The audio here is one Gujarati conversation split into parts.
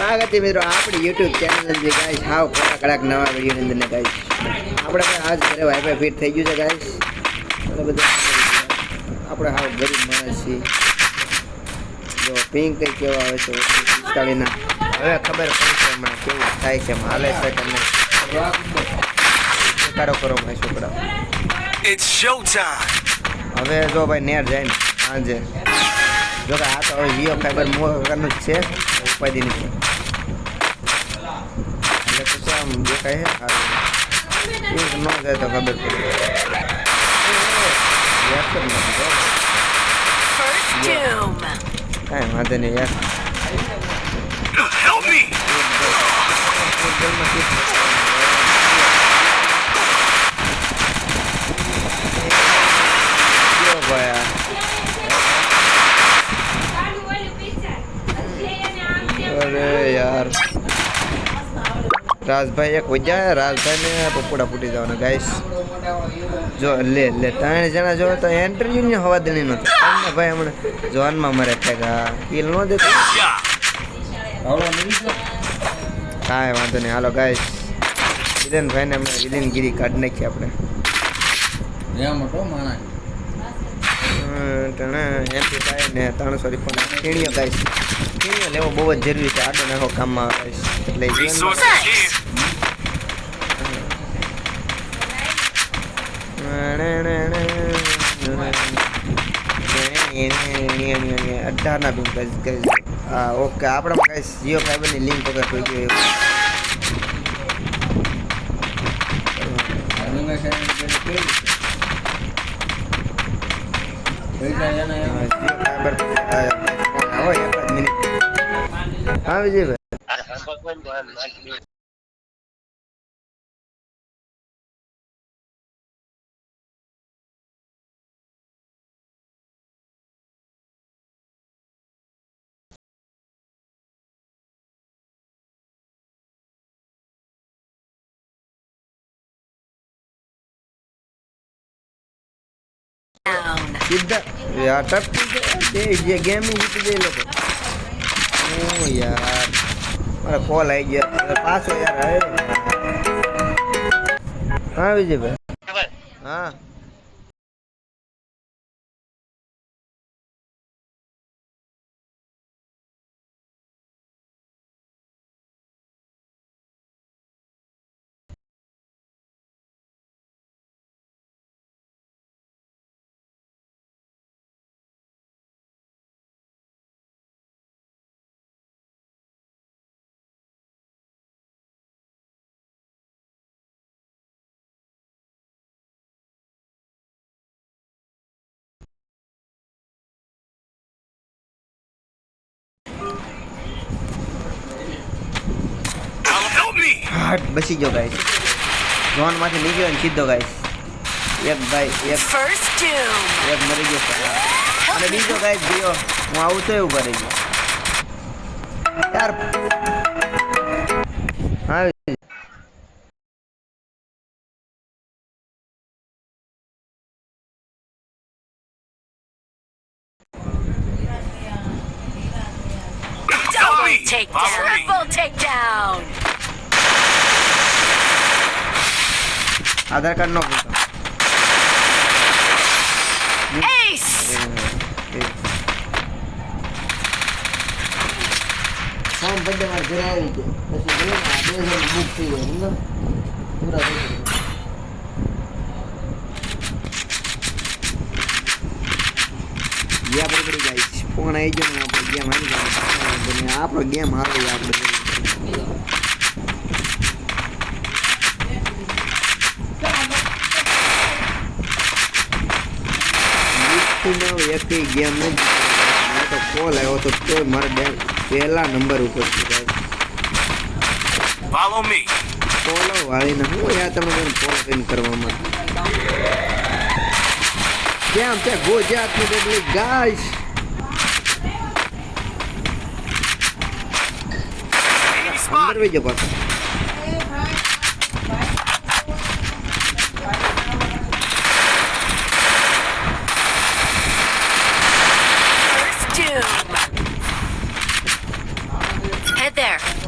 સ્વાગત છે મિત્રો આપણી YouTube ચેનલ જે ગાઈસ હાવ કડક નવા વિડિયો ની અંદર ગાઈસ આપણે આજ ઘરે વાઈફાઈ ફિટ થઈ ગયું છે ગાઈસ અને બધું આપણે હાવ ગરીબ માણસ છીએ જો પિંક કઈ કેવા આવે છે 45 ના હવે ખબર પડી છે મને કેવું થાય છે હાલે છે કે નહીં કરો કરો ભાઈ છોકરા It's showtime. હવે જો ભાઈ નેટ જાય ને સાંજે જો કે આ તો હવે જીઓ ફાઈબર મોકલવાનું જ છે ઉપાધિ નથી એટલે તો આમ દેખાય છે સારું ન જાય તો ખબર પડે કાંઈ વાંધો નહીં યાર Help me. अरे यार राजभाई एक वजह राजभाई ने पकोड़ा फूटी जाओ गाइस जो ले ले ત્રણ જણા જો તો ઇન્ટરવ્યુ ની હવા દેણી નતો તમને ભાઈ હમણે જોન માં મરે ટેગા કિલ નો દેતો કાંઈ વાંધો નહીં હાલો ગાઈસ વિદન ભાઈ ને હમણાં વિદનગીરી કાઢી નાખી આપણે મોટો માણા એમપી થાય ને 300 રિફંડ ખીણીઓ ગાઈસ ખીણીઓ લેવો બહુ જ જરૂરી છે આડો નાખો કામમાં આવે એટલે અઢારના બિલ ગાઈસ હા ઓકે આપણે ગાઈસ જીઓ ફાઈબરની લિંક વગર થઈ ગયો हाँ विजय भाई सीधा यार टप ये गेम में जीत गए लोग ओ यार मारा कॉल आई गया पास हो यार हाँ विजय भाई हाँ हार्ट बसी जो गाइस जोन माथे नीचे ने सीधो गाइस एक भाई एक फर्स्ट एक मरी गयो અને બીજો ગાइस ગયો હું આવું તો એવું કરે યાર હા Triple takedown. आधार कार्ड नो Ace. हम बड़े मार घर आई थे बस ये ना 2000 बुक थी है ना पूरा ये बड़ी बड़ी गाइस फोन आई जो ना આપણે ગેમ આવી ગયો આપણો ગેમ હારો આપણે एक गेम में तो कॉल आयो तो मारे पहला नंबर ऊपर Follow me. कॉल वाली ना हूँ यार तब मैं कॉल इन करवा मत गेम ते गुजरात में देख ली गाइस अंदर भी जो बात Head there.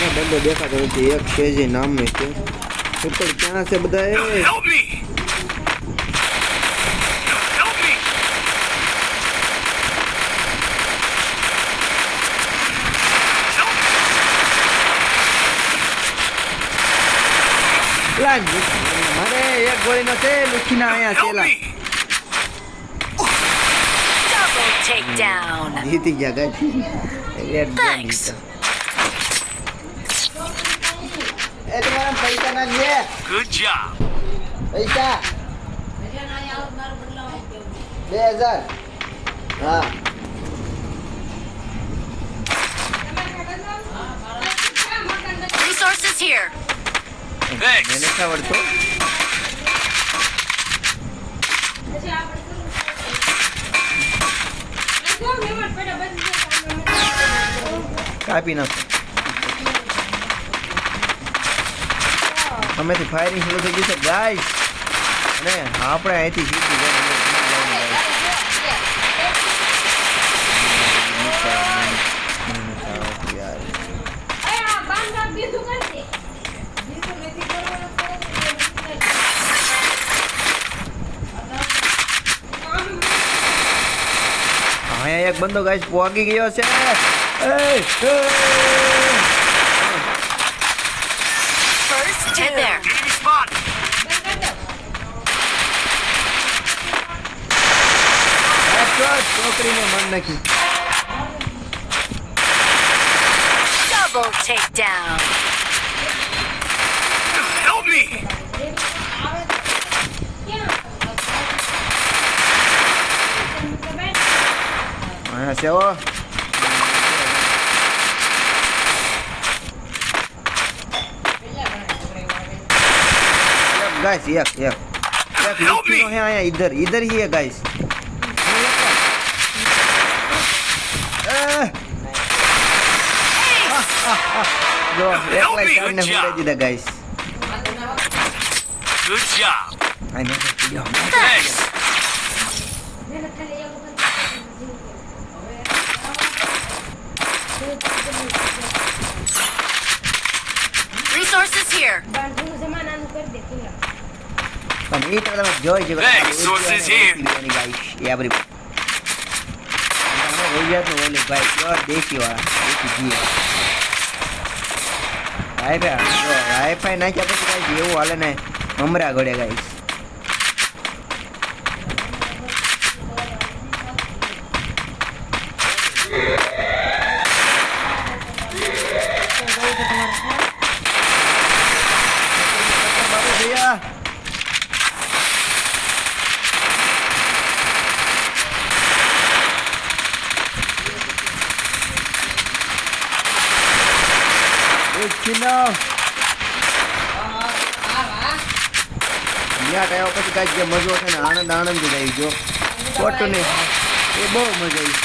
મને બંદો દેખાતો નથી. એક શેજી નામનો છે. ઉપર ક્યાં છે બધા? Help me! Help me! મારે એક ગોળીનો છે. લુખીના અહીંયા Help છેલા me! Double takedown. જીતી ગયા ગાઈસ. Thanks. એ તમારા પૈસા ના લે. Good job. પૈસા 2000. હા Resources here. Thanks. મને નથી આવડતો. કાપી નાખો. અમેથી ફાયરિંગ શરૂ થઈ ગયું છે ગાઈસ. અને આપણે અહીંથી જીતી અહીંયા એક બંદો ગાઈસ પોગી ગયો છે. First hit there. Enemy spot. છોકરીને મન નાખી. Double takedown. Help me! અહીંયા સેવો. गाइस एक लुकीनो है आया इधर ही है गाइस. जो एक लाइक करने हो दीदा guys. Good job. I know. Thanks. Resources here. પણ એ તો તમે જોઈ છે Thanks, sources here. Guys every અમે રોજિયા તો ઓલે ભાઈ પ્યોર દેશી વાળા દેશી ઘી વાઈફાઈ નાખ્યા પછી ગાઈસ એવું હાલે ને મમરા ઘડે ગાઈસ. ભૈયા આવ્યા પછી કાંઈક જે મજો છે ને આનંદ જ આવી ગયો. ખોટું નહીં એ બહુ મજા આવી.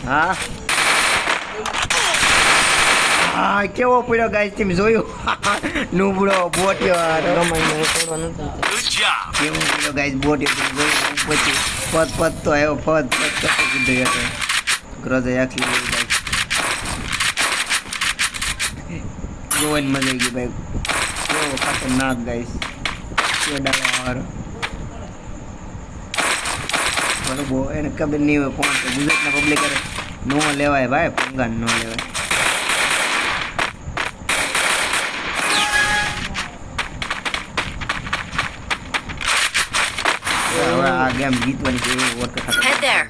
હા હા કેવો પડ્યો ગાઈસ તમે જોયું? નુબળો બોટ્યો Good job. કેવો પડ્યો ગાઈસ બોટ્યો તમે જોયું? પછી પદ તો આવ્યો પદ કીધું એટલે ગ્રોઝ આખી ગાઈસ જોવાની મજા આવી ગઈ ભાઈ. કેવો ખતરનાક ગાઈસ વાળો બરોબર. એને ખબર નહીં હોય કોણ છે ગુજરાતના પબ્લિક નો લેવાય ભાઈ. પંગાન ન લેવાય. હવે આ ગેમ જીતવાની છે એવું Head there.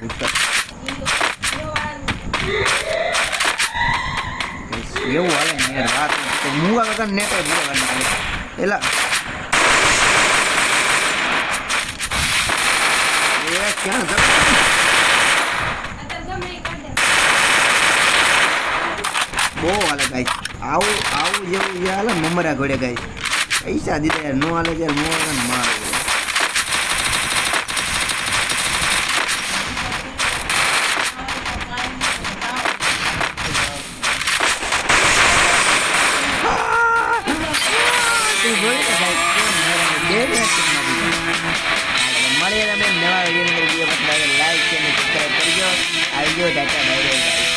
એવું હાલે ને યાર વાત તો મુગા કાકા ને કઈ પૂરો કરવાનો એલા એ ક્યાં જતો બહુ હાલે ગાઈસ. આવું જેવું જે હાલે મમરા ઘોડે ગાઈસ. પૈસા દીધા યાર નો હાલે ત્યારે મોર મારો. મળે મળીએ તમે નવા વિડીયોની અંદર. વિડીયો પસંદ આવે લાઈક અને સબસ્ક્રાઈબ કરજો. આવજો, ટાટા બાય બાય.